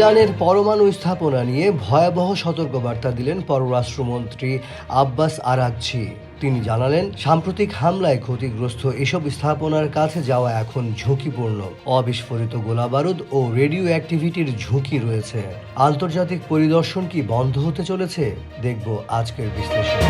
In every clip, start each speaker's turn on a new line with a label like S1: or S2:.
S1: ইরানের পরমাণু স্থাপনা নিয়ে ভয়াবহ সতর্কবার্তা দিলেন পররাষ্ট্রমন্ত্রী আব্বাস আরাগচি। তিনি জানালেন, সাম্প্রতিক হামলায় ক্ষতিগ্রস্ত এসব স্থাপনার কাছে যাওয়া এখন ঝুঁকিপূর্ণ। অবিস্ফোরিত গোলাবারুদ ও রেডিও অ্যাক্টিভিটির ঝুঁকি রয়েছে। আন্তর্জাতিক পরিদর্শন কি বন্ধ হতে চলেছে? দেখব আজকের বিশ্লেষণ।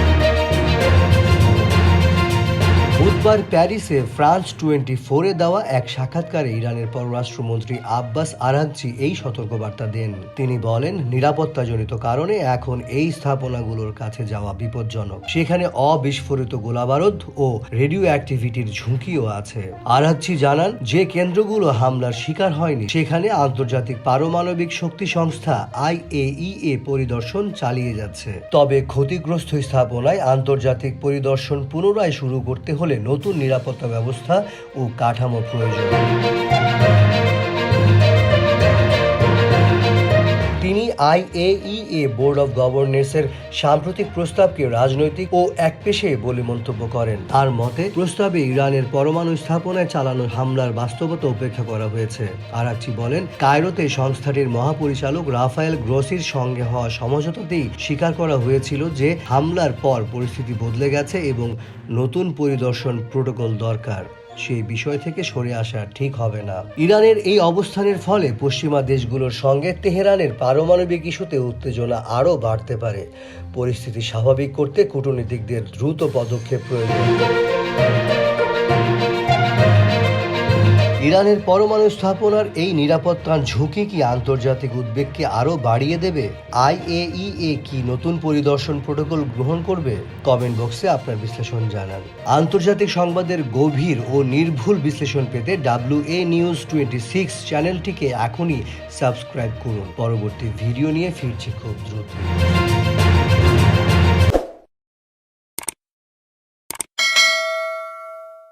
S1: বুধবার প্যারিসে ফ্রান্স 24-এ দেওয়া এক সাক্ষাৎকারে ইরানের পররাষ্ট্রমন্ত্রী আব্বাস আরাগচি এই সতর্কবার্তা দেন। তিনি বলেন, নিরাপত্তাজনিত কারণে এখন এই স্থাপনাগুলোর কাছে যাওয়া বিপজ্জনক। সেখানে অবিস্ফোরিত গোলাবারুদ ও রেডিও অ্যাক্টিভিটির ঝুঁকিও আছে। আরাগচি জানান, যে কেন্দ্রগুলো হামলার শিকার হয়নি সেখানে আন্তর্জাতিক পারমাণবিক শক্তি সংস্থা IAEA পরিদর্শন চালিয়ে যাচ্ছে। তবে ক্ষতিগ্রস্ত স্থাপনায় আন্তর্জাতিক পরিদর্শন পুনরায় শুরু করতে হলে নতুন নিরাপত্তা ব্যবস্থা ও কাঠামো প্রয়োজন। তিনি IAEA বোর্ড অব গভর্নর্সের সাম্প্রতিক প্রস্তাবকে রাজনৈতিক ও একপেশে বলে মন্তব্য করেন। তার মতে, প্রস্তাবে ইরানের পরমাণু স্থাপনায় চালানো হামলার বাস্তবতা উপেক্ষা করা হয়েছে। আরাগচি বলেন, কায়রোতে সংস্থাটির মহাপরিচালক রাফায়েল গ্রোসির সঙ্গে হওয়া সমঝোতাতেই স্বীকার করা হয়েছিল যে হামলার পর পরিস্থিতি বদলে গেছে এবং নতুন পরিদর্শন প্রোটোকল দরকার। সেই বিষয় থেকে সরে আসা ঠিক হবে না। ইরানের এই অবস্থানের ফলে পশ্চিমা দেশগুলোর সঙ্গে তেহরানের পারমাণবিক ইস্যুতে উত্তেজনা আরও বাড়তে পারে। পরিস্থিতি স্বাভাবিক করতে কূটনীতিকদের দ্রুত পদক্ষেপ প্রয়োজন। ইরানের পরমাণু স্থাপনার এই নিরাপত্তার ঝুঁকি কি আন্তর্জাতিক উদ্বেগকে আরও বাড়িয়ে দেবে? IAEA কি নতুন পরিদর্শন প্রোটোকল গ্রহণ করবে? কমেন্ট বক্সে আপনার বিশ্লেষণ জানান। আন্তর্জাতিক সংবাদের গভীর ও নির্ভুল বিশ্লেষণ পেতে WA News 26 চ্যানেলটিকে এখনই সাবস্ক্রাইব করুন। পরবর্তী ভিডিও নিয়ে ফিরছি খুব দ্রুত।